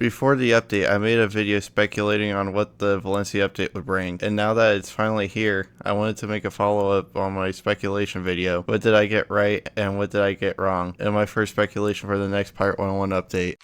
Before the update, I made a video speculating on what the Valencia update would bring, and now that it's finally here, I wanted to make a follow-up on my speculation video. What did I get right, and what did I get wrong? And my first speculation for the next Pirate101 update.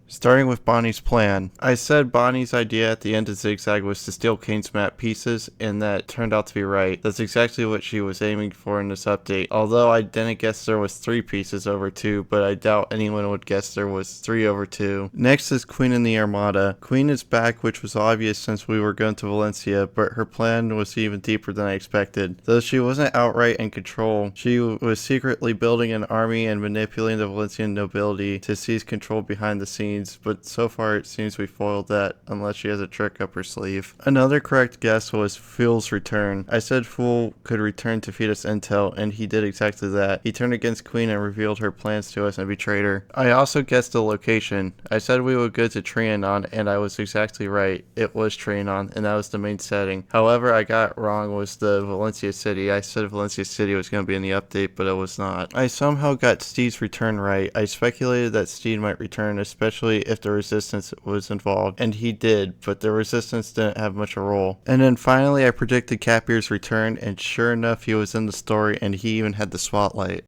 Starting with Bonnie's plan. I said Bonnie's idea at the end of Zigzag was to steal Kane's map pieces, and that turned out to be right. That's exactly what she was aiming for in this update. Although I didn't guess there was 3 pieces over 2, but I doubt anyone would guess there was 3 over 2. Next is Queen in the Armada. Queen is back, which was obvious since we were going to Valencia, but her plan was even deeper than I expected. Though she wasn't outright in control, she was secretly building an army and manipulating the Valencian nobility to seize control behind the scenes. But so far it seems we foiled that, unless she has a trick up her sleeve. Another correct guess was Fool's return. I said Fool could return to feed us intel, and he did exactly that. He turned against Queen and revealed her plans to us and betrayed her. I also guessed the location. I said we would go to Trianon, and I was exactly right. It was Trianon, and that was the main setting. However, I got wrong was the Valencia city. I said Valencia city was going to be in the update, but it was not. I somehow got Steed's return right. I speculated that Steed might return, especially if the resistance was involved, and he did, but the resistance didn't have much of a role. And then finally I predicted Capier's return, and sure enough he was in the story, and he even had the spotlight.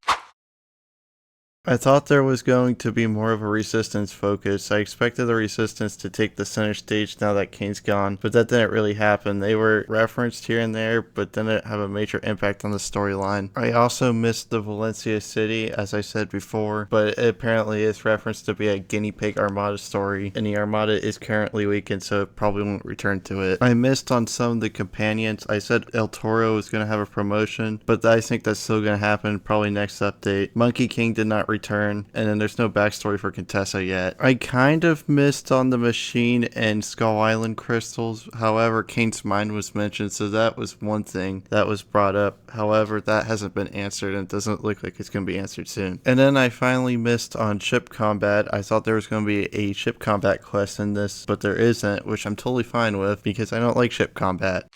I thought there was going to be more of a resistance focus. I expected the resistance to take the center stage now that Kane's gone, but that didn't really happen. They were referenced here and there, but didn't have a major impact on the storyline. I also missed the Valencia city, as I said before, but it apparently is referenced to be a guinea pig armada story, and the armada is currently weakened, so it probably won't return to it. I missed on some of the companions. I said El Toro was going to have a promotion, but I think that's still going to happen probably next update. Monkey King did not return, and then there's no backstory for Contessa yet. I kind of missed on the machine and Skull Island crystals. However, Kane's mind was mentioned, so that was one thing that was brought up. However, that hasn't been answered, and it doesn't look like it's going to be answered soon. And then I finally missed on ship combat. I thought there was going to be a ship combat quest in this, but there isn't, which I'm totally fine with because I don't like ship combat.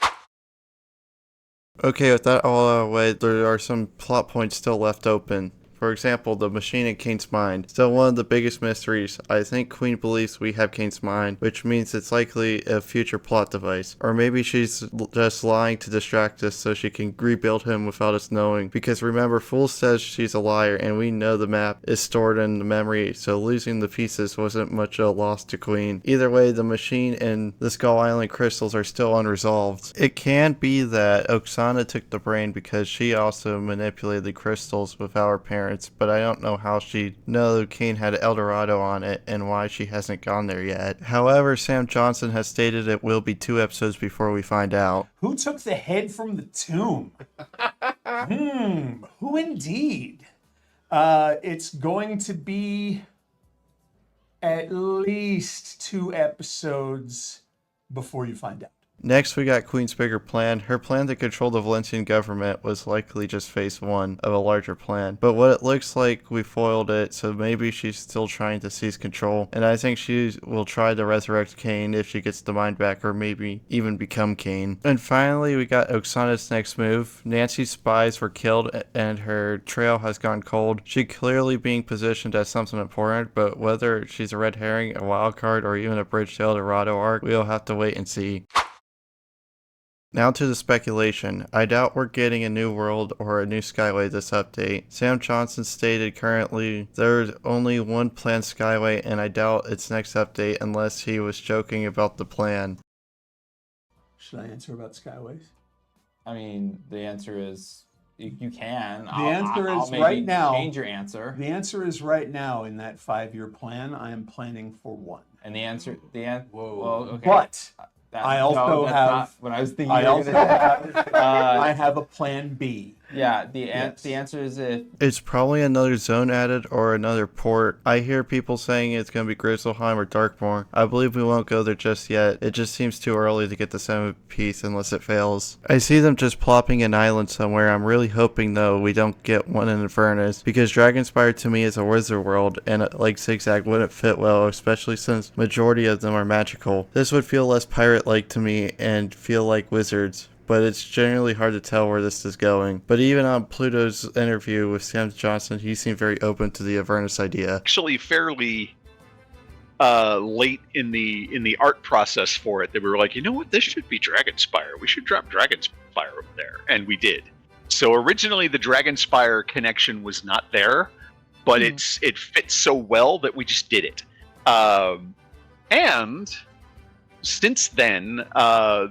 Okay, with that all out of the way, there are some plot points still left open. For example, the machine in Kane's mind. Still one of the biggest mysteries. I think Queen believes we have Kane's mind, which means it's likely a future plot device. Or maybe she's just lying to distract us so she can rebuild him without us knowing. Because remember, Fool says she's a liar, and we know the map is stored in the memory, so losing the pieces wasn't much a loss to Queen. Either way, the machine and the Skull Island crystals are still unresolved. It can be that Oksana took the brain because she also manipulated the crystals without her parents, but I don't know how she'd know Kane had El Dorado on it and why she hasn't gone there yet. However, Sam Johnson has stated it will be 2 episodes before we find out. Who took the head from the tomb? Who indeed? It's going to be at least 2 episodes before you find out. Next, we got Queen's bigger plan. Her plan to control the Valencian government was likely just phase 1 of a larger plan. But what it looks like, we foiled it, so maybe she's still trying to seize control. And I think she will try to resurrect Kane if she gets the mind back, or maybe even become Kane. And finally, we got Oksana's next move. Nancy's spies were killed, and her trail has gone cold. She clearly being positioned as something important, but whether she's a red herring, a wild card, or even a bridge to El Dorado arc, we'll have to wait and see. Now to the speculation. I doubt we're getting a new world or a new skyway this update. Sam Johnson stated currently there's only one planned skyway, and I doubt its next update unless he was joking about the plan. Should I answer about skyways? I mean, the answer is you can. The answer I'll is maybe right now. Change your answer. The answer is right now in that 5-year plan. I am planning for 1. And the answer, Whoa. well, okay. But That- I also no, that's have. not what I was thinking. I you were also gonna say. have. I have a plan B. Yeah, Yes. the answer is if It's probably another zone added or another port. I hear people saying it's going to be Grizzleheim or Darkmoor. I believe we won't go there just yet. It just seems too early to get the 7th piece unless it fails. I see them just plopping an island somewhere. I'm really hoping though we don't get one in Avernus, because Dragonspire to me is a wizard world, and like Zigzag wouldn't fit well, especially since majority of them are magical. This would feel less pirate-like to me and feel like wizards. But it's generally hard to tell where this is going. But even on Pluto's interview with Sam Johnson, he seemed very open to the Avernus idea. Actually fairly late in the art process for it, they were like, you know what, this should be Dragonspire. We should drop Dragonspire over there, and we did. So originally the Dragonspire connection was not there, but it fits so well that we just did it. And since then,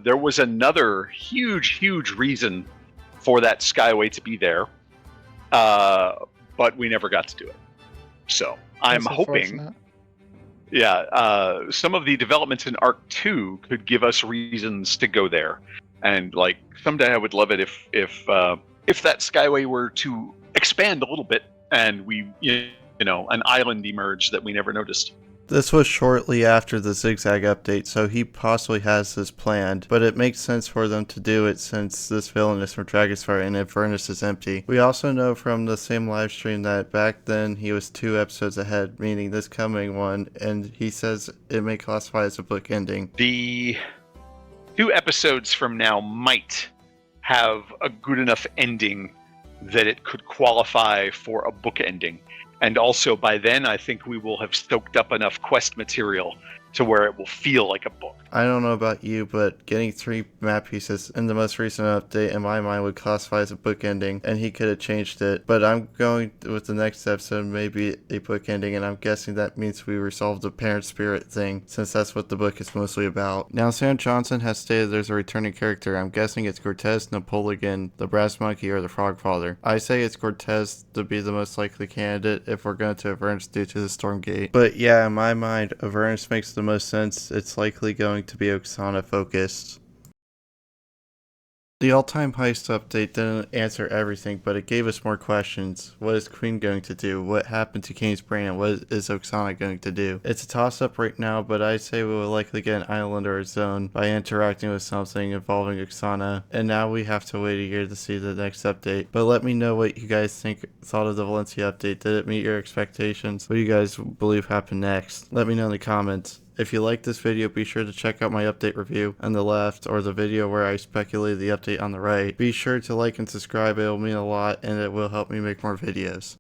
there was another huge reason for that Skyway to be there, but we never got to do it. So I'm hoping, some of the developments in Arc 2 could give us reasons to go there. And like someday I would love it if that Skyway were to expand a little bit and we, an island emerged that we never noticed. This was shortly after the Zigzag update, so he possibly has this planned, but it makes sense for them to do it since this villain is from Dragonspire and Avernus is empty. We also know from the same live stream that back then he was 2 episodes ahead, meaning this coming one, and he says it may classify as a book ending. The 2 episodes from now might have a good enough ending that it could qualify for a book ending. And also by then, I think we will have stoked up enough quest material to where it will feel like a book. I don't know about you, but getting 3 map pieces in the most recent update in my mind would classify as a book ending, and he could have changed it. But I'm going with the next episode, maybe a book ending, and I'm guessing that means we resolved the parent spirit thing, since that's what the book is mostly about. Now, Sam Johnson has stated there's a returning character. I'm guessing it's Cortez, Napoleon, the Brass Monkey, or the Frog Father. I say it's Cortez to be the most likely candidate if we're going to Avernus due to the Stormgate. But yeah, in my mind, Avernus makes the most sense. It's likely going to be Oksana focused. The all-time heist update didn't answer everything, but it gave us more questions. What is Queen going to do? What happened to King's brain? What is Oksana going to do? It's a toss-up right now, but I say we will likely get an island or a zone by interacting with something involving Oksana, and now we have to wait a year to see the next update. But let me know what you guys thought of the Valencia update. Did it meet your expectations? What do you guys believe happened next? Let me know in the comments. If you like this video, be sure to check out my update review on the left or the video where I speculated the update on the right. Be sure to like and subscribe, it will mean a lot and it will help me make more videos.